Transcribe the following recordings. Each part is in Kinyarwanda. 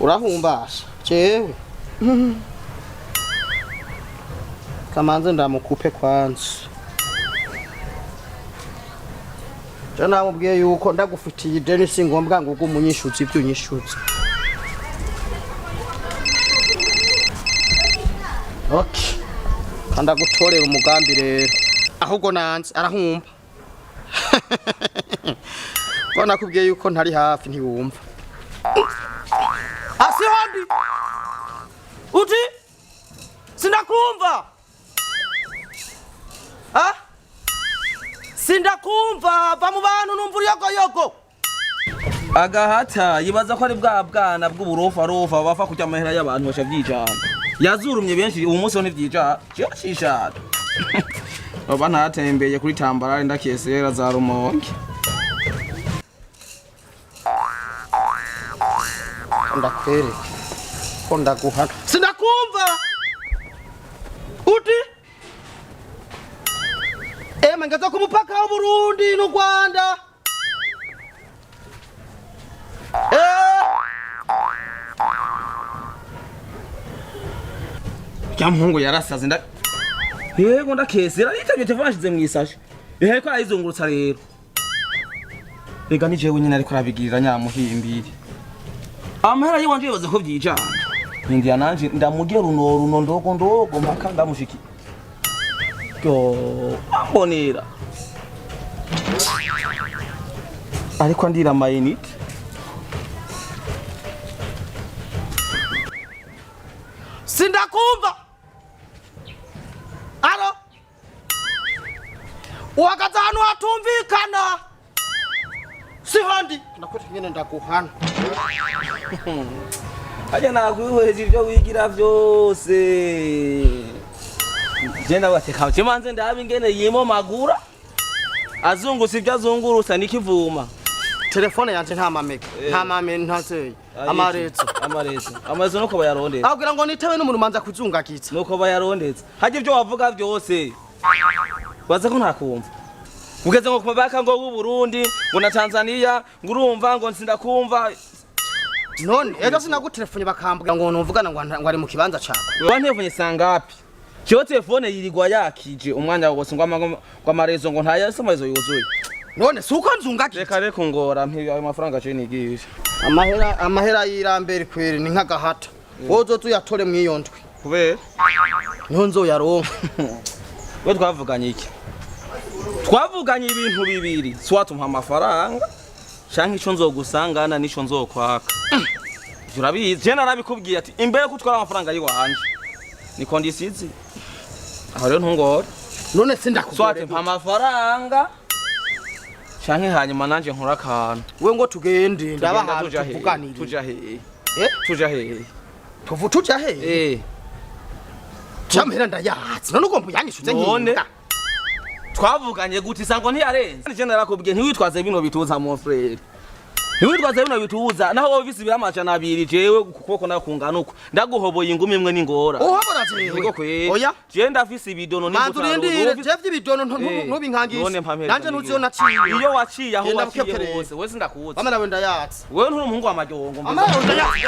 Urahumbasha jewe kamanze ndamukupe kwanza jana mubwiye yuko ndagufitiye ideni singombwa ngo ugumunyishuza ibyo unyishuza. Okay kanda gutorera umugambi rero ahubwo nanze arahumba bona kubwiye yuko ntari hafi ntiwumva asi handi uti sindakumva sindakumva va mu bantu numva uyogoyogo agahata yibaza ko ari bwa bwana bw'uburofa rofa bafa kujya amahera y'abantu bashavyijana yazurumye benshi uwo munsi one vyija cyashishata baba ntatembeye kuri tambarare ndakesera za rumonge ndakwereka ko ndaguhana sindakumva uti ngeza ku mupaka wa Burundi n'u Rwanda Muhungu yarasaze yego ndakesera itavye telefone ashize mwisashe ko arayizungurutsa rero rega ni jewe nyine ariko arabigirira nyamuhimbiri amahera yiwanje yoze ko vyijana nindi yananje ndamugera runo ndogo mpaka ndamushiki yo ambonera ariko ndira mayinite sindakumva alo wakaza hano hatumvikana sihandi ndakwete nyene ndaguhana aje nakwihweje ibyo wigira byose jenda bateka kimanze ndabe ingene yimo magura azungusa ibyo azungurusa nikivuma telefone yanje nta mamega nta mame ntaseye amarezo nuko bayarondetse abwira ngo nitewe n'umuntu manza kuzungakitsa nuko bayarondetse haje ibyo wavuga byose baza ko ntakumva ugeze ngo kumabaka ngo w'u Burundi ngo na Tanzania ngo urumva ngo nsindakumva none ejo sinagutelefone bakambwira ngo numvugana ngo ari mu kibanza cyako wantefunye sangapi cyo telefone yirirwa yakije umwanya wose ngo amarezo ngo ntayase amarezo yuzuye none suko nzungakitsa reka ngora mpiye ayo mafaranga cyo nigisha amahera yirambere kwere ni nkagahata wozo tuyatore mwiyondwe kubera niho nzoyaronka we twavuganye iki twavuganye ibintu bibiri swatumpa amafaranga canke ico nzogusangana nico nzokwaka urabizi je narabikubwiye ati imbere ko twara amafaranga ari wanje ni kondisizi aho rero ntungora none sindakubwira swatumpa amafaranga canke hanyuma nanje nkora akantu we ngo tugende ndabahantu tuvuganire tuja hehe tuja hehe camhera ndayahatsi none ugomba yanyishuze nyinga twavuganye guti sango ntiyarenze je narakubwiye ntiwitwaze bino bituza mon frère ntiwitwaze bino bituza naho wovisi biramaca nabiri jewe kuko nakungana uko ndaguhoboye ingumi imwe n'ingora uhobora jewe oya je ndafise ibidono n'ibutaro je vy'ibidono ntubinkangisha nanje nuziyo naciye iyo waciye aho waciye hose wese ndakuza mama nawe ndayatsi wewe nturi umuhungu wa majongo mama nawe ndayatsi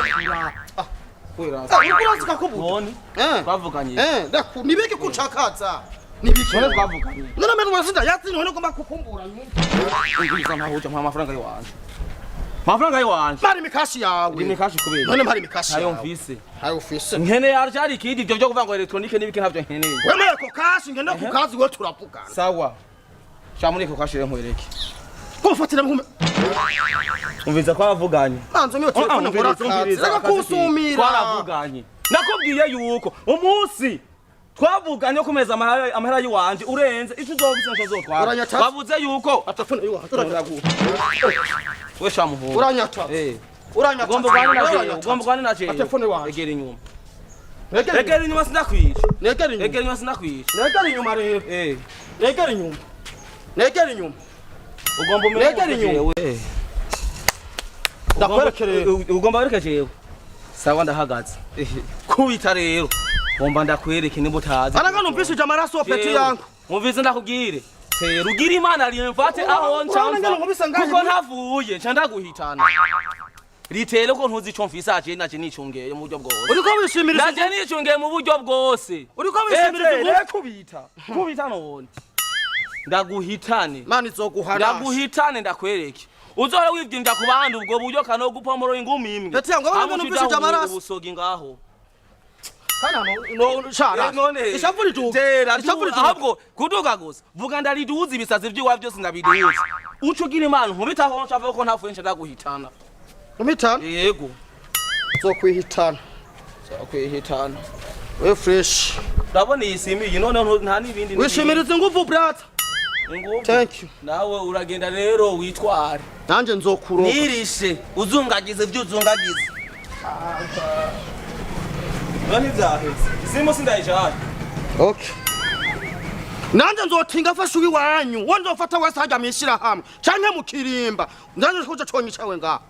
ukurasika kubuni twavuganye nibiki kucakaza nibiki none twavuganye none mbe mwasida yatsi none ugomba kukumbura ngiriza nahoje mpa amafaranga yiwanje mafaranga yiwanje mari mikashi yawe ndi mikashi kubera none mari mikashi ayo mvise ayo ufise nkene yarjari kidi ibyo kuvuga ngo electronique nibiki ntavyo nkeneye wewe ko kashi ngenda ku kazi we turavugana sawa shamuri ko kashire nkwereke kufatira mpume umviza ko avuganye manzo niyo telefone ngora reka kusumira twaravuganye nakubwiye yuko umunsi twavuganye ko kumeza amahera yiwanje urenze ico uzobisa nco zotwara bavuze yuko atafone yiwanje we shamuhura uranyata uranyata ugomba kwana naje atafone wanje egera inyuma egera inyuma sindakwica egera inyuma sindakwica egera inyuma rero egera inyuma ugomba umenye inyuma ndakwerekere ugomba werekejewe sawa ndahagaze kubita rero bomba ndakwereke niba utazi aranga numvishije amaraso peti yangu mumvise ndakubwire rugira imana rimfate aho ncamva kuko ntavuye nca ndaguhitana ritere ko ntuzi ico mfise aje naje nicungeye mu buryo bwose uriko wishimiriza naje nicungeye mu buryo bwose uriko wishimiriza kubita none ndaguhitane mani zoguhana ndaguhitane ndakwereke uzora wivyinja ku bandi ubwo buryo kano gupomoro ingumi imwe ati ngo abantu bishije amaraso ubusogi ngaho kana no shara ishavu ritera ahubwo kuduga gusa vuga ndariduza ibisazi by'iwa byose ndabiduza ucugira imana nkubitaho ncava ko ntafuye nca ndaguhitana umitana yego zokwihitana we fresh ndabona yisimiye none nta nibindi wishimiriza ingufu brother thank you nawe uragenda rero witware nanje nzokuroka nirishe uzungagize byuzungagize nani vyaheze simo sindayijana okay nanje nzotinga fashuki wanyu wonzofata wasaja mishira hamwe canke mukirimba nanje kuja conyicawe nga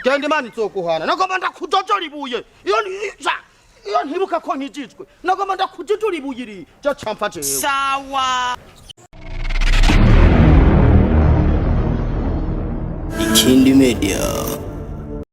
gende mani zokuhana nagomba ndakujojora ibuye iyo ntibuka ko nkijijwe nagomba ndakujojora ibuye iri cyo campa jewe sawa IKINDI Media.